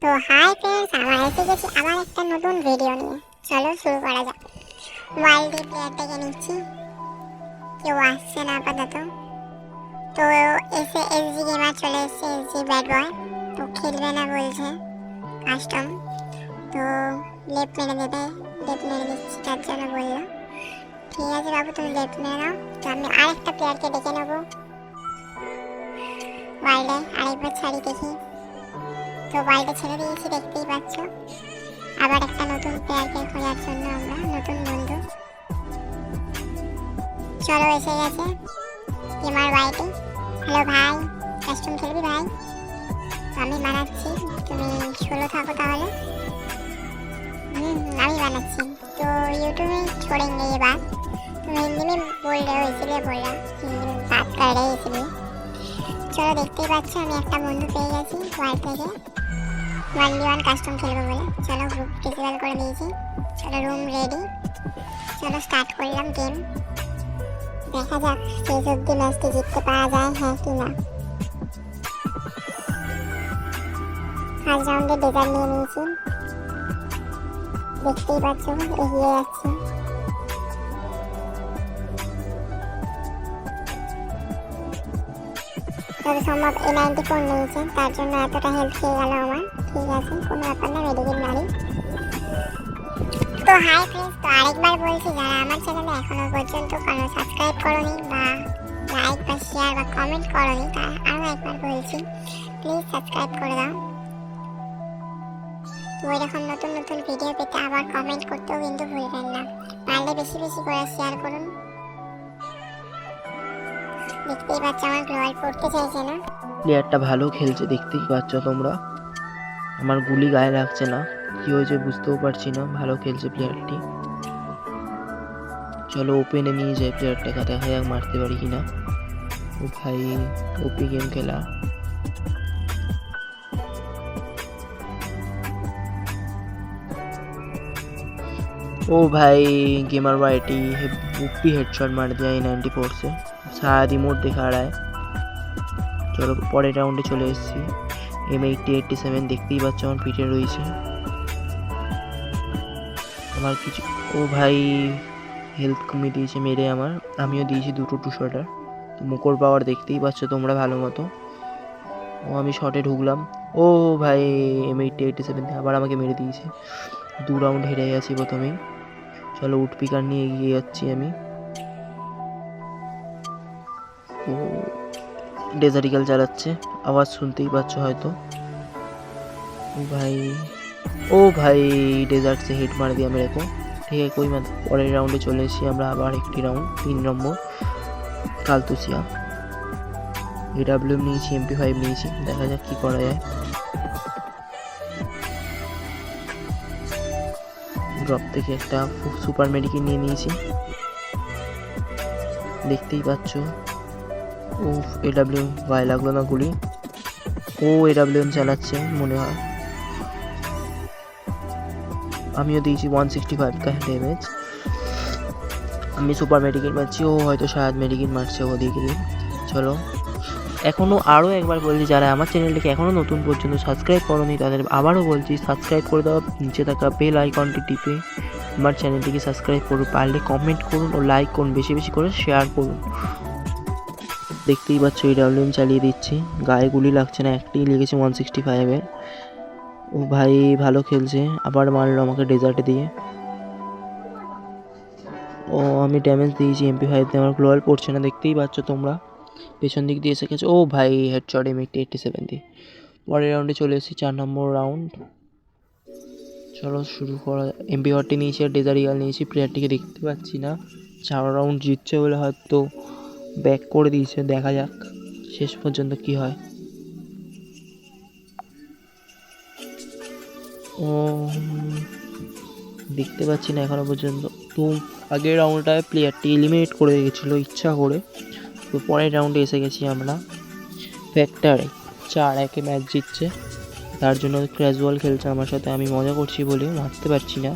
তো hi friends, আমরা এসে গেছি আবার একটা নতুন ভিডিও নিয়ে। চলো শুরু করা যাক। ওয়াইল্ডে প্লেয়ার ডেকে নিচ্ছি, কেউ আসছে না আপাতত। তো এসে এসজি গেমার চলে এসছে, এসজি ব্যাড বয়। তো খেলবে না বলছে কাস্টম, তো লেফট মেরে দেবে। লেফট মেরে দিচ্ছি, তার জন্য বললো ঠিক আছে বাবু তুমি লেফট মেরে নাও। তো আমি আরেকটা প্লেয়ারকে ডেকে নেবো ওয়াইল্ডে, আরেকবার ছাড়ি দেখি। তো ওয়াইল্ডে ছেড়ে দিয়েছি, দেখতেই পাচ্ছ। আবার একটা নতুন প্লেয়ারকে খোঁজার জন্য আমরা নতুন বন্ধু। চলো এসে গেছে গেমার বাইটে। হ্যালো ভাই, কাস্টম খেলবি ভাই? আমি বানাচ্ছি, তুমি 16 থাকো তাহলে। আমি बनाচ্ছি। तो यूट्यूब में छोड़ेंगे ये बात, तुम हिंदी में बोल रहे हो इसलिए बोला, हिंदी में बात कर रहे इसलिए। চলো দেখতেই পাচ্ছ আমি একটা বন্ধু পেয়ে গেছি ওয়াইল্ড থেকে, 1v1 কাস্টম খেলবো বলে। চলো গ্রুপ ডিসেবল করে দিয়েছি। চলো রুম রেডি, চলো স্টার্ট করলাম গেম। দেখা যাক শেষ অব্দি ম্যাচটি জিততে পারা যায় হ্যাঁ কি না। ফার্স্ট রাউন্ডে ডেজার নিয়ে নিয়েছি, দেখতেই পাচ্ছ এগিয়ে যাচ্ছি। তবে সম্ভব A94 নিয়েছে, তার জন্য এতটা হেল্প খেয়ে গেল আমার। ঠিক আছে, কোনো ব্যাপার না, মেডিকেল মারি। তো হাই ফ্রেন্ডস, তো আরেকবার বলছি যারা আমার চ্যানেলে এখনো পর্যন্ত কোনো সাবস্ক্রাইব করোনি বা লাইক বা শেয়ার বা কমেন্ট করোনি, তারা আরও একবার বলছি প্লিজ সাবস্ক্রাইব করে দাও। তো এরকম নতুন নতুন ভিডিও পেতে আবার কমেন্ট করতেও কিন্তু ভুলবেন না। পারলে বেশি বেশি করে শেয়ার করুন। দেখতেই পাচ্ছ আমার গ্লোয়াল পড়তে চাইছে না। প্লেয়ারটা ভালো খেলছে, দেখতেই পাচ্ছ তোমরা। আমার গুলি গায়ে লাগছে না, কি হয়েছে বুঝতেও পারছি না। ভালো খেলছে প্লেয়ারটি। চলো ওপেনে নিয়ে যাই প্লেয়ারটাকে, দেখা যাক মারতে পারি কিনা। ও ভাই, ওপি গেম খেলা। ओ भाई गेमर वाइटी ऊपी हेडशॉट मार दिया A94 से, सारा रिमोट दिखा रहा है। चलो পরের রাউন্ডে চলে এসেছি। M8087 দেখতেই পাচ্ছ আমার পিঠে রয়েছে। আমার কিছু ও ভাই হেলথ কমিয়ে দিয়েছে মেরে আমার, আমিও দিয়েছি দুটো 2 শটার। মুকর পাওয়ার দেখতেই পাচ্ছ তোমরা ভালো মতো। ও আমি শটে ঢুকলাম, ও ভাই M8087 আবার আমাকে মেরে দিয়েছে। 2 রাউন্ড হেরে গেছি প্রথমেই। চলো উড পিকার নিয়ে এগিয়ে যাচ্ছি আমি। ও ডেজার্টিক্যাল চালাচ্ছে, আওয়াজ শুনতেই পাচ্ছ হয়তো। ও ভাই ডেজার্ট সে হেড মার दिया मेरे को। ঠিক আছে, কই মাত। পরের রাউন্ডে চলে এসেছি আমরা, আবার একটি রাউন্ড 3 নম্বর কালতুসিয়া। AWM নিয়েছি, MP5 নিয়েছি, দেখা যাক কি করা যায়। ড্রপ থেকে একটা সুপার মেডিকেট নিয়ে নিয়েছি, দেখতেই পাচ্ছ। ও AWM গায়ে লাগলো না গুলি। ও AWM চালাচ্ছে মনে হয়। আমিও দিয়েছি 165 का ড্যামেজ। আমি সুপার মেডিকেট মারছি, ও হয়তো শায়দ মেডিকেট মারছে ওদিকে দিয়ে। চলো এখনও আরও একবার বলছি যারা আমার চ্যানেলটিকে এখনও নতুন পর্যন্ত সাবস্ক্রাইব করোনি তাদের আবারও বলছি সাবস্ক্রাইব করে দাও। নিচে থাকা বেল আইকনটি টিপে আমার চ্যানেলটিকে সাবস্ক্রাইব করুন। পারলে কমেন্ট করুন ও লাইক করুন, বেশি বেশি করে শেয়ার করুন। দেখতেই পাচ্ছ AWM চালিয়ে দিচ্ছি, গায়ে গুলি লাগছে না, একটাই লেগেছে 165-এ। ও ভাই ভালো খেলছে, আবার মারলো আমাকে ডেজার্টে দিয়ে। ও আমি ড্যামেজ দিয়েছি MP5 দিয়ে, আমার গ্লোয়াল পড়ছে না, দেখতেই পাচ্ছ তোমরা। পেছন দিক দিয়ে এসে গেছে, ও ভাই হেডশট M8087 দিয়ে। পরের রাউন্ডে চলে এসেছি, 4 নম্বর রাউন্ড। চলো শুরু করা। MP40 নিয়েছি আর ডেজার্ট ইগল নিয়েছি। প্লেয়ারটিকে দেখতে পাচ্ছি না, 4 রাউন্ড জিতছে বলে হয়তো ব্যাক করে দিয়েছে, দেখা যাক শেষ পর্যন্ত কি হয়। ও দেখতে পাচ্ছি না এখনো পর্যন্ত। তো আগের রাউন্ডটায় প্লেয়ারটি এলিমিনেট করে গেছিলো ইচ্ছা করে। তো পরের রাউন্ডে এসে গেছি আমরা। ফ্যাক্টরে 4-1 ম্যাচ জিতছে, তার জন্য ক্যাজুয়াল খেলছে আমার সাথে, আমি মজা করছি বলে মারতে পারছি না।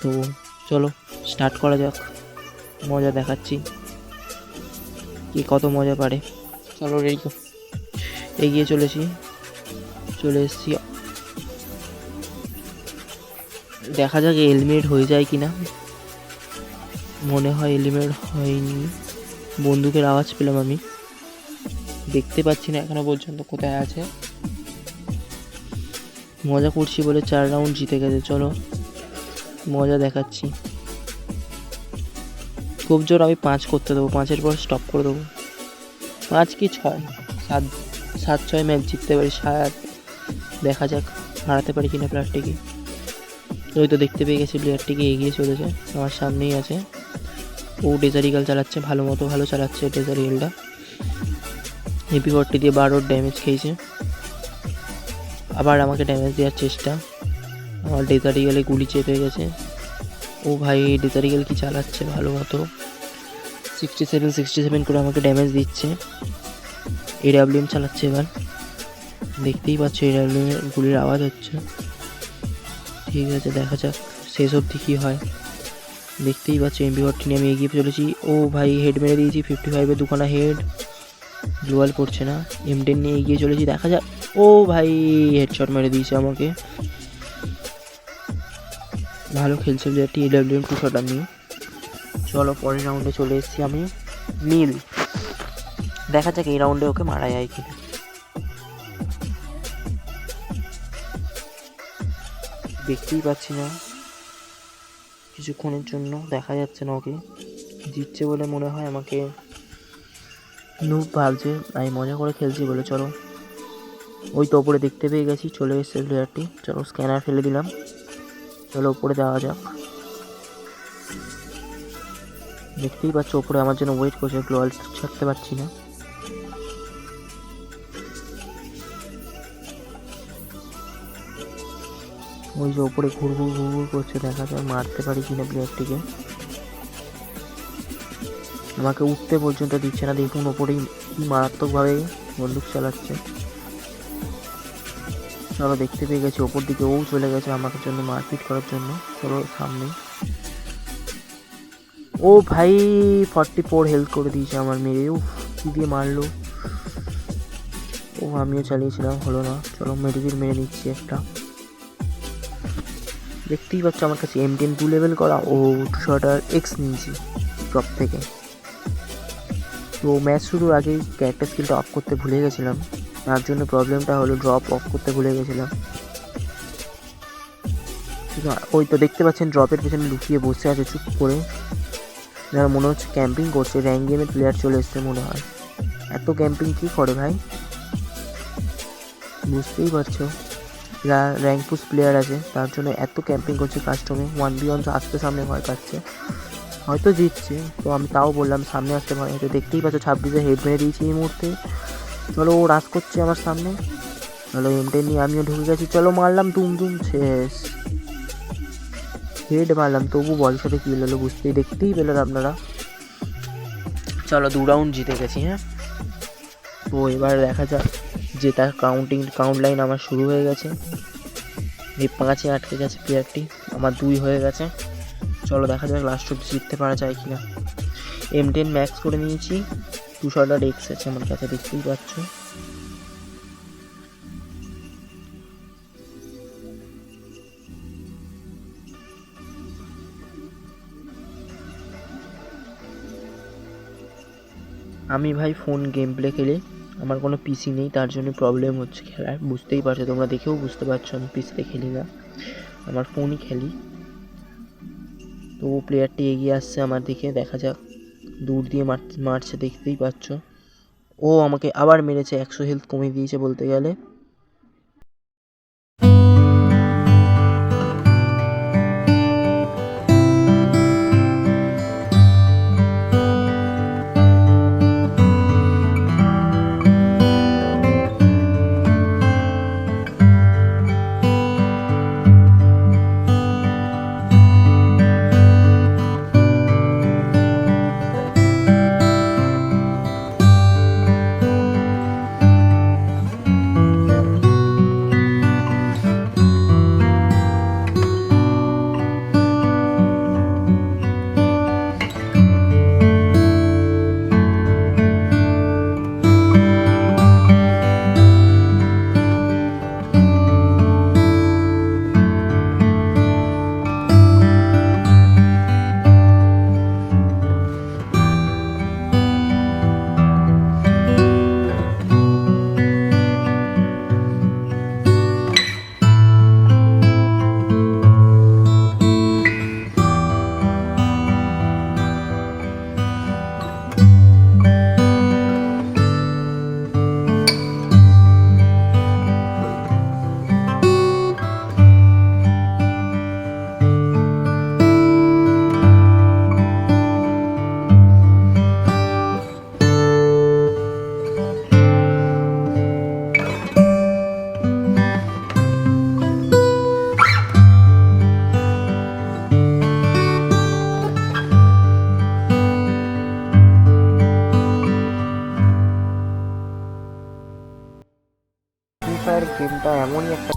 তো চলো স্টার্ট করা যাক, মজা দেখাচ্ছি কে কত মজা পারে। চলো রেডি, এগিয়ে চলেছি। চলে এসেছি। দেখা যাক এলিমিনেট হয়ে যায় কি না। মনে হয় এলিমিনেট হয়নি। বন্দুকের আওয়াজ পেলাম আমি, দেখতে পাচ্ছি না এখনো পর্যন্ত কোথায় আছে। মজা করছি বলে 4 রাউন্ড জিতে গেছে। চলো মজা দেখাচ্ছি। খুব জোর আমি 5 করতে দেবো, 5-এর পর স্টপ করে দেবো। 5 কি 6, 7-6 ম্যাচ জিততে পারি। দেখা যাক হারাতে পারি কিনা প্লেয়ারটিকে। ওই তো দেখতে পেয়ে গেছি প্লেয়ারটিকে এগিয়ে চলেছে, আমার সামনেই আছে। ও ডেজার ইগল চালাচ্ছে, ভালো চালাচ্ছে ডেজার ইগলটা। MP40 দিয়ে 12 ড্যামেজ খেয়েছে। আবার আমাকে ড্যামেজ দেওয়ার চেষ্টা। আমার ডেজার ইগলে গুলি চেপে গেছে। ও ভাই ডেজার ইগল কি চালাচ্ছে ভালো মতো। 67 করে আমাকে ড্যামেজ দিচ্ছে। AWM চালাচ্ছে এবার, দেখতেই পাচ্ছ AWM এর গুলির আওয়াজ হচ্ছে। ঠিক আছে দেখা যাক শেষ অবধি কী হয়। দেখতেই পাচ্ছ MP40 নিয়ে আমি এগিয়ে চলেছি। ও ভাই হেড মেরে দিয়েছি, 55-এ দুখানা হেড। গ্লোয়াল পড়ছে না। M10 নিয়ে এগিয়ে চলেছি, দেখা যাক। ও ভাই হেডশট মেরে দিয়েছে আমাকে। ভালো খেলছে প্লেয়ারটি AWM 2 শট নিয়ে। চলো পরের রাউন্ডে চলে এসেছি আমি। নীল, দেখা যাক এই রাউন্ডে ওকে মারা যায় কিনা। দেখতেই পাচ্ছি না কিছুক্ষণের জন্য, দেখা যাচ্ছে না ওকে। জিতছে বলে মনে হয় আমাকে, নুব ভাবছে আমি মজা করে খেলছি বলে। চলো ওই তো ওপরে দেখতে পেয়ে গেছি, চলে এসেছে প্লেয়ারটি। চলো স্ক্যানার ফেলে দিলাম, চলো ওপরে যাওয়া যাক। দেখতেই পাচ্ছ ওপরে আমার জন্য ওয়েট করছে, গ্লোয়াল ছাড়তে পারছি না। ওই যে ওপরে ঘুরঘুর করছে, দেখা যায় মারতে পারি কিনা প্লেয়ারটিকে। আমাকে উঠতে পর্যন্ত দিচ্ছে না, দেখুন ওপরেই কি মারাত্মকভাবে বন্দুক চালাচ্ছে। চলো দেখতে পেয়ে গেছি ওপর দিকে, ও চলে গেছে আমাকে জন্য মারপিট করার জন্য। চলো সামনে। ও ভাই 44 হেলথ করে দিয়েছে আমার মেরে। উফ কি দিয়ে মারলো। ও আমিও চালিয়েছিলাম, হলো না। চলো মেডিকেল মেরে নিচ্ছি একটা। দেখতেই পাচ্ছ আমার কাছে M10 2 লেভেল করা ও 200 X নিয়েছি ড্রপ থেকে। তো ম্যাচ শুরুর আগেই ক্যারেক্টার স্কিলটা অফ করতে ভুলে গেছিলাম, তার জন্য প্রবলেমটা হলো ড্রপ অফ করতে ভুলে গেছিলাম। ওই তো দেখতে পাচ্ছেন ড্রপের পেছনে লুকিয়ে বসে আছে চুপ করে, যারা মনে হচ্ছে ক্যাম্পিং করছে। র্যাঙ্ক গেমের প্লেয়ার চলে এসছে মনে হয়। এত ক্যাম্পিং কী করে ভাই, বুঝতেই পারছো। র্যাঙ্ক পুশ প্লেয়ার আছে তার জন্য এত ক্যাম্পিং করছে কাস্টমে। 1v1 আসতে সামনে ভয় পাচ্ছে, হয়তো জিতছে। তো আমি তাও বললাম সামনে আসতে ভয় হয়তো। দেখতেই পাচ্ছ 26-এ হেড মেরে দিয়েছি এই মুহূর্তে। চলো ও রাশ করছে আমার সামনে। চলো M10 নিয়ে আমিও ঢুকে গেছি। চলো মারলাম, দুম শেষ। হেড মারলাম তবু বল সাথে কিল হলো, দেখতেই পেলেন আপনারা। চলো 2 রাউন্ড জিতে গেছি। হ্যাঁ তো এবার দেখা যাক যে তার কাউন্ট লাইন আমার শুরু হয়ে গেছে। এই 5-এ আটকে গেছে প্লেয়ারটি, আমার 2 হয়ে গেছে। চলো দেখা যাক লাস্ট অব্দি জিততে পারা যায় কিনা। M10 ম্যাক্স করে নিয়েছি, 200 X আছে আমার কাছে, দেখতেই পাচ্ছ। আমি ভাই ফোন গেম প্লে খেলি, আমার কোনো পিসি নেই, তার জন্য প্রবলেম হচ্ছে খেলার। বুঝতেই পারছো তোমরা, দেখেও বুঝতে পারছো আমি পিসিতে খেলি না, আমার ফোনই খেলি। তো প্লেয়ারটি এগিয়ে আসছে আমার দিকে, দেখা যাক। দূর দিয়ে মারছে দেখতেই পাচ্ছ। ও আমাকে আবার মেরেছে, 100 হেলথ কমিয়ে দিয়েছে বলতে গেলে। ফায়ার গেমটা এমনই একটা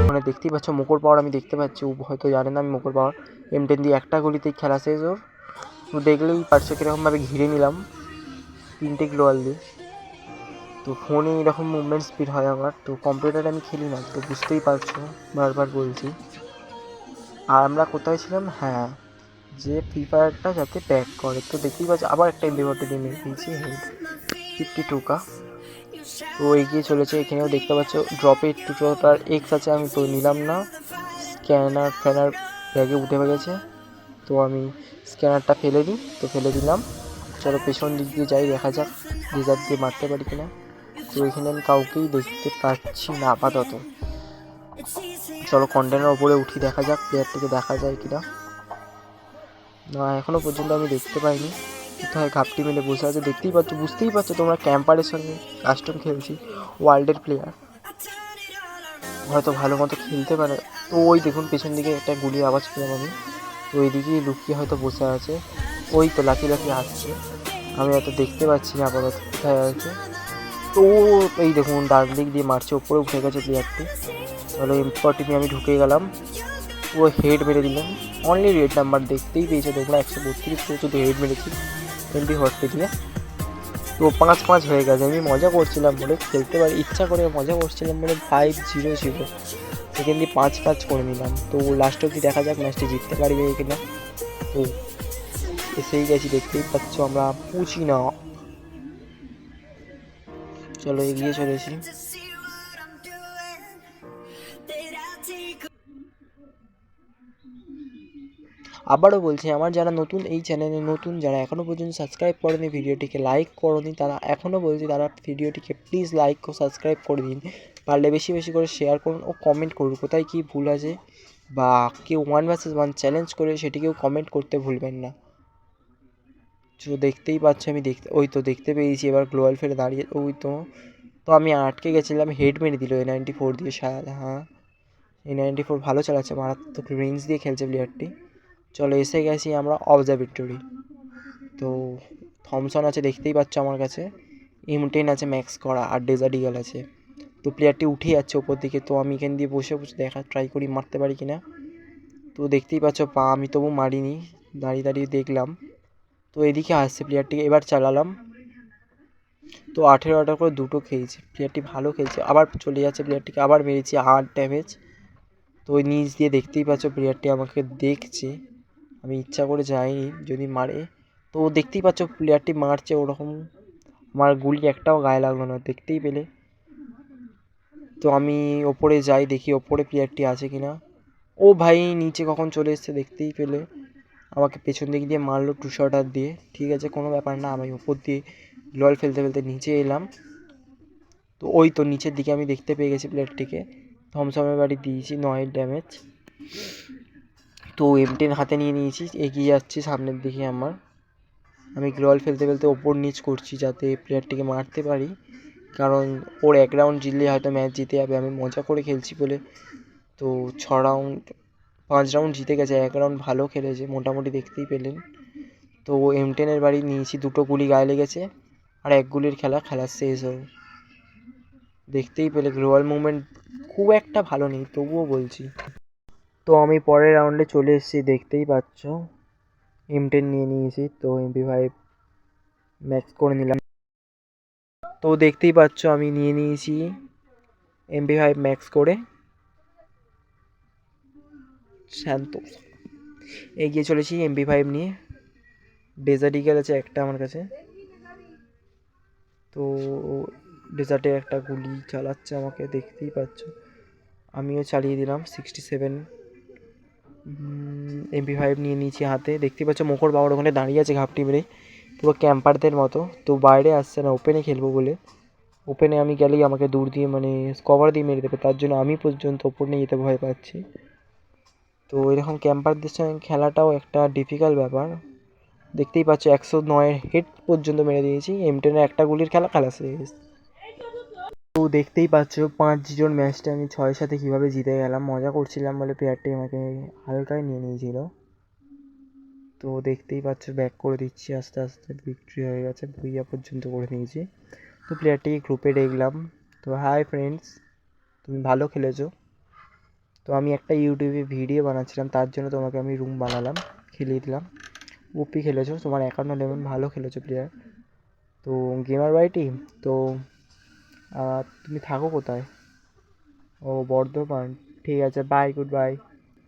মানে দেখতেই পাচ্ছ মোকর পাওয়ার আমি দেখতে পাচ্ছি, ও হয়তো জানে না আমি মোকর পাওয়ার। M10 দিয়ে একটা গুলিতেই খেলা শেষ ওর। তো দেখলেই পারছো কীরকমভাবে ঘিরে নিলাম 3টে গ্লোয়াল দিয়ে। তো ফোনে এরকম মুভমেন্ট স্পিড হয় আমার, তো কম্পিউটারে আমি খেলি না, তো বুঝতেই পারছো বারবার বলছি। আর আমরা কোথায় ছিলাম, হ্যাঁ, যে ফ্রি ফায়ারটা যাতে ব্যাক করে। তো দেখতেই পাচ্ছ আবার একটা এমবি40 দিয়ে মেরে দিয়েছি হেড 52 তো এগিয়ে চলেছে। এখানেও দেখতে পাচ্ছ ড্রপে টুটোটার এক্স আছে, আমি তো নিলাম না। স্ক্যানার ফ্যানার ব্যাগে উঠে গেছে, তো আমি স্ক্যানারটা ফেলে দিই, তো ফেলে দিলাম। চলো পেছন দিক দিয়ে যাই, দেখা যাক লেজার দিয়ে মারতে পারি কিনা। তো এখানে আমি কাউকেই দেখতে পাচ্ছি না আপাতত। চলো কন্টেনার ওপরে উঠি, দেখা যাক প্লেয়ারটিকে দেখা যায় কিনা। না, এখনো পর্যন্ত আমি দেখতে পাইনি। কোথায় ঘাপটি মেলে বসে আছে দেখতেই পাচ্ছ, বুঝতেই পারছো তোমরা, ক্যাম্পারের সঙ্গে কাস্টম খেলছি, ওয়ার্ল্ডের প্লেয়ার, হয়তো ভালো মতো খেলতে পারে। তো ওই দেখুন পেছন দিকে একটা গুলির আওয়াজ পেলাম আমি, তো ওইদিকেই লুকিয়ে হয়তো বসে আছে। ওই তো লাকি আসছে, আমি হয়তো দেখতে পাচ্ছি না আপাতত কোথায় আছে। তো এই দেখুন ডান দিক দিয়ে মারছে, ওপরে উঠে গেছে প্লেয়ারটি। তাহলে M40 নিয়ে আমি ঢুকে গেলাম, ও হেড মেরে দিলাম। অনলি রেড নাম্বার দেখতেই পেয়েছে তোমরা, 132 শুধু হেড মেরেছি MP40 দিয়ে। তো 5-5 হয়ে গেছে। আমি মজা করছিলাম বলে, খেলতে পারি ইচ্ছা করে মজা করছিলাম বলে 5-0 ছিল, সেখান দিয়ে 5-5 করে নিলাম। তো লাস্ট অবধি দেখা যাক ম্যাচটি জিততে পারবে কিনা। তো এসেই গেছি, দেখতেই পাচ্ছ আমরা পুছি না। চলো এগিয়ে চলেছি। আবারও বলছি, আমার যারা নতুন এই চ্যানেলে নতুন, যারা এখনও পর্যন্ত সাবস্ক্রাইব করেনি, ভিডিওটিকে লাইক করনি, তারা এখনও বলছি তারা ভিডিওটিকে প্লিজ লাইক ও সাবস্ক্রাইব করে দিন। পারলে বেশি বেশি করে শেয়ার করুন ও কমেন্ট করুন কোথায় কী ভুল আছে, বা কেউ 1 vs 1 চ্যালেঞ্জ করে সেটিকেও কমেন্ট করতে ভুলবেন না। তো দেখতেই পাচ্ছ আমি ওই তো দেখতে পেয়েছি এবার গ্লোয়াল ফেলে দাঁড়িয়ে, ওই তো। তো আমি আটকে গেছিলাম, হেড মেরে দিল A94 দিয়ে শায়দ, হ্যাঁ A94 ভালো চালাচ্ছে, মারাত্মক রেঞ্জ দিয়ে খেলছে প্লেয়ারটি। চলো এসে গেছি আমরা অবজারভেটরি। তো থমসন আছে দেখতেই পাচ্ছ আমার কাছে, M10 আছে ম্যাক্স করা, আর ডেজার্ট ইগল আছে। তো প্লেয়ারটি উঠে যাচ্ছে ওপর দিকে, তো আমি এখান দিয়ে বসে বসে দেখা ট্রাই করি মারতে পারি কিনা। তো দেখতেই পাচ্ছ পা, আমি তবু মারিনি, দাঁড়িয়ে দাঁড়িয়ে দেখলাম। তো এদিকে আসছে প্লেয়ারটিকে, এবার চালালাম। তো 18 করে দুটো খেয়েছি, প্লেয়ারটি ভালো খেলছে। আবার চলে যাচ্ছে প্লেয়ারটিকে, আবার মেরেছি 8 ড্যামেজ। তো ওই নিচ দিয়ে দেখতেই পাচ্ছ প্লেয়ারটি আমাকে দেখছে, আমি ইচ্ছা করে যাইনি, যদি মারে। তো দেখতেই পাচ্ছ প্লেয়ারটি মারছে ওরকম, আমার গুলি একটাও গায়ে লাগলো না, দেখতেই পেলে। তো আমি ওপরে যাই, দেখি ওপরে প্লেয়ারটি আছে কিনা। ও ভাই নিচে কখন চলে এসছে দেখতেই পেলে, আমাকে পেছন দিক দিয়ে মারলো 2 শটার দিয়ে। ঠিক আছে, কোনো ব্যাপার না, আমি ওপর দিয়ে গ্লোয়াল ফেলতে ফেলতে নিচে এলাম। তো ওই তো নিচের দিকে আমি দেখতে পেয়ে গেছি প্লেয়ারটিকে, থমসমের বাড়ি দিয়েছি 9 ড্যামেজ। তো M10 হাতে নিয়ে নিয়েছি, এগিয়ে যাচ্ছি সামনের দিকে আমার। আমি গ্লোয়াল ফেলতে ফেলতে ওপর নিচ করছি যাতে প্লেয়ারটিকে মারতে পারি, কারণ ওর 1 রাউন্ড জিতলে হয়তো ম্যাচ জিতে যাবে, আমি মজা করে খেলছি বলে। তো 5 রাউন্ড জিতে গেছে, 1 রাউন্ড ভালো খেলেছে মোটামুটি, দেখতেই পেলেন। তো M10-এর বাড়ি নিয়েছি, 2টো গুলি গায়ে লেগেছে, আর 1 গুলির খেলা শেষ হয়। দেখতেই পেলে গ্লোবাল মুভমেন্ট খুব একটা ভালো নেই, তবুও বলছি। তো আমি পরের রাউন্ডে চলে এসেছি, দেখতেই পাচ্ছ M10 নিয়ে নিয়েছি, তো MP5 ম্যাক্স করে নিলাম। তো দেখতেই পাচ্ছ আমি নিয়ে নিয়েছি MP5 ম্যাক্স করে, শান্ত এগিয়ে চলেছি MP5 নিয়ে। ডেজার্ট ইগল আছে একটা আমার কাছে, তো ডেজার্টে একটা গুলি চালাচ্ছে আমাকে, দেখতেই পাচ্ছ, আমিও চালিয়ে দিলাম 67। MP5 নিয়ে নিয়েছি হাতে, দেখতেই পাচ্ছ মোকর বাবার ওখানে দাঁড়িয়ে আছে ঘাপটি মেরে, পুরো ক্যাম্পারদের মতো। তো বাইরে আসছে না, ওপেনে খেলবো বলে। ওপেনে আমি গেলেই আমাকে দূর দিয়ে মানে কভার দিয়ে মেরে দেবে, তার জন্য আমি পর্যন্ত ওপর নিয়ে যেতে ভয় পাচ্ছি। তো এরকম ক্যাম্পারদের সঙ্গে খেলাটাও একটা ডিফিকাল্ট ব্যাপার। দেখতেই পাচ্ছ 109 হেড পর্যন্ত মেরে দিয়েছি। M10-এর একটা গুলির খেলা শেষ। তো দেখতেই পাচ্ছ 5 জন ম্যাচটা আমি 6-7 কীভাবে জিতে গেলাম। মজা করছিলাম বলে প্লেয়ারটি আমাকে হালকায় নিয়ে নিয়েছিল। তো দেখতেই পাচ্ছ ব্যাক করে দিচ্ছি আস্তে আস্তে, ভিক্টরি হয়ে গেছে, ভুইয়া পর্যন্ত করে নিয়েছি। তো প্লেয়ারটিকে গ্রুপে দেখলাম। তো হাই ফ্রেন্ডস, তুমি ভালো খেলেছো। তো আমি একটা ইউটিউবে ভিডিও বানাচ্ছিলাম, তার জন্য তোমাকে আমি রুম বানালাম, খেলিয়ে দিলাম। ওপি খেলেছো, তোমার 51 লেভেল, ভালো খেলেছো প্লেয়ার। তো গেমার বাই টিম। তো তুমি থাকো কোথায়? ও বর্ধমান, ঠিক আছে, বাই, গুড বাই।